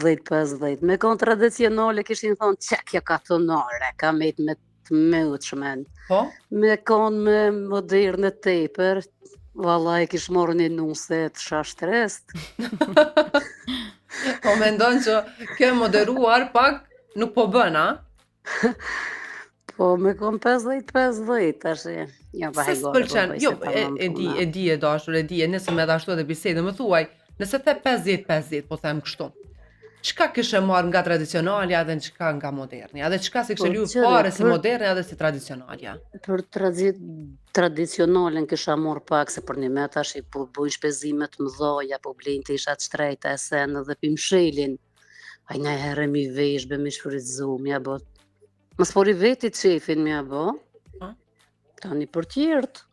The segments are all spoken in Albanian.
10-15. Me kon tradicionale kishin thonë që kjo ka thonare, ka me të mëutshme. Po? Me kon me moderne tepër, valla e kish marrë një nuse të shashtrest. Po mendon që kjo e moderuar pak nuk po bën, a? Po me kon 50-50 tash. Ja pa Pse hajgore po s'pëlqen? bëj Jo, se tamam puna. e dashur, nëse më dashur edhe bisedë, më thuaj, nëse the 50-50, po them kështu. Çka kishe marrë nga tradicionalja dhe çka nga modernja? Dhe çka se Po kishe lyer qëre, fare si modernja dhe si tradicionalja? për tradicionalen kisha marrë pak se për një me tash i po bujnë shpenzime të mëdha, po blejnë të isha të shtrejta e sen dhe pimshelin. Ai nga herë mi vesh, be mi shfrytzu, mja bo. Mos por i vetit qefin mja bo. Ha? Tani për tjertë.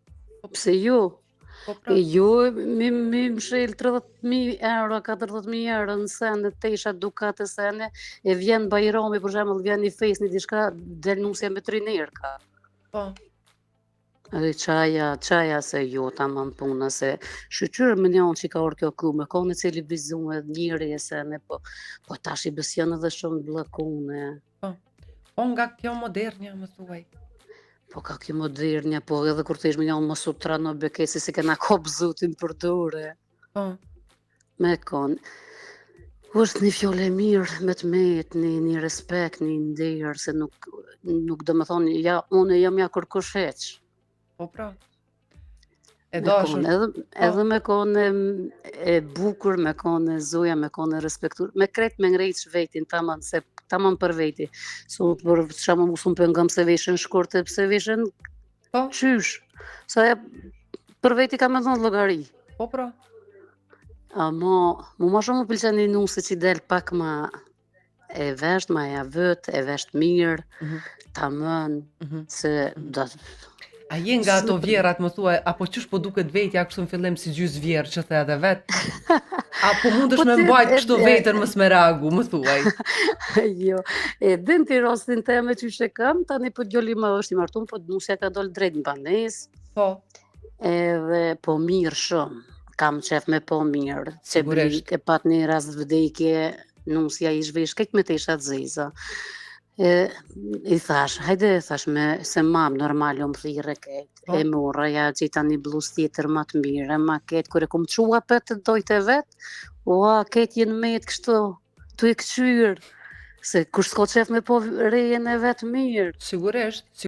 Pse jo? Po pra. E jo, mi mshel 30.000 euro, 40.000 euro në sene, tesha dukat e sene, e vjen Bajrami, për shembull, vjen një fes, një diçka, del nusja me 3 nerka. Po. Edhe qaja se jo, tamam puna, se shqyqyrë më njanë që ka orë kjo ku, me kone cili vizume, njëri e sene, po tash i besjen edhe shumë blakune. Po. Po nga kjo modernja, më thuaj. Po ka kjo modernja, po edhe kur të ish më njanë më sutra në bekesi, se kena kop zutin për dore. Po. Me konë. është një fjole mirë me të metë, një respekt, një nderë, se nuk do me thonë, ja, unë jam ja kërkush heq. Po pra. E dashur. Edhe me kone e bukur, me kone zoja, me kone respektur, me kret me ngrejt vetin, tamam për veti. So për çama mos unë pëngëm se veshën shkurtë, pse veshën Po. qysh. Sa për veti ka me thonë llogari. Po pra. Mu ma shumë më pëlqen një nuse që del pak ma e vesht, ma e avët, e vesht mirë, tamam, se do A je nga ato vjerat, më thuaj, apo qysh po duket vetja kështu në fillim si gjys vjerë që the edhe vet? Apo mundesh me mbajt kështu vetën mos me reagu, më thuaj. Jo, e din ti rastin teme qysh e kam, tani po djali ma është i martun, po nusja ka dol drejt në banesë. Po. Edhe po mirë shumë, kam qef me po mirë, se e pat një rast vdekje, nusja i zhvesh kejt me tesha të zeza. I thash, hajde, se mam normal më thirë kejt, e morra, ja gjita një bluz tjetër ma të mire, ma kejt, kër e kom qua për të dojt e vet, kejt jenë me të kështu, tu e këqyrë, se kush s'ko qef me po rejen e vet mirë. Sigurisht.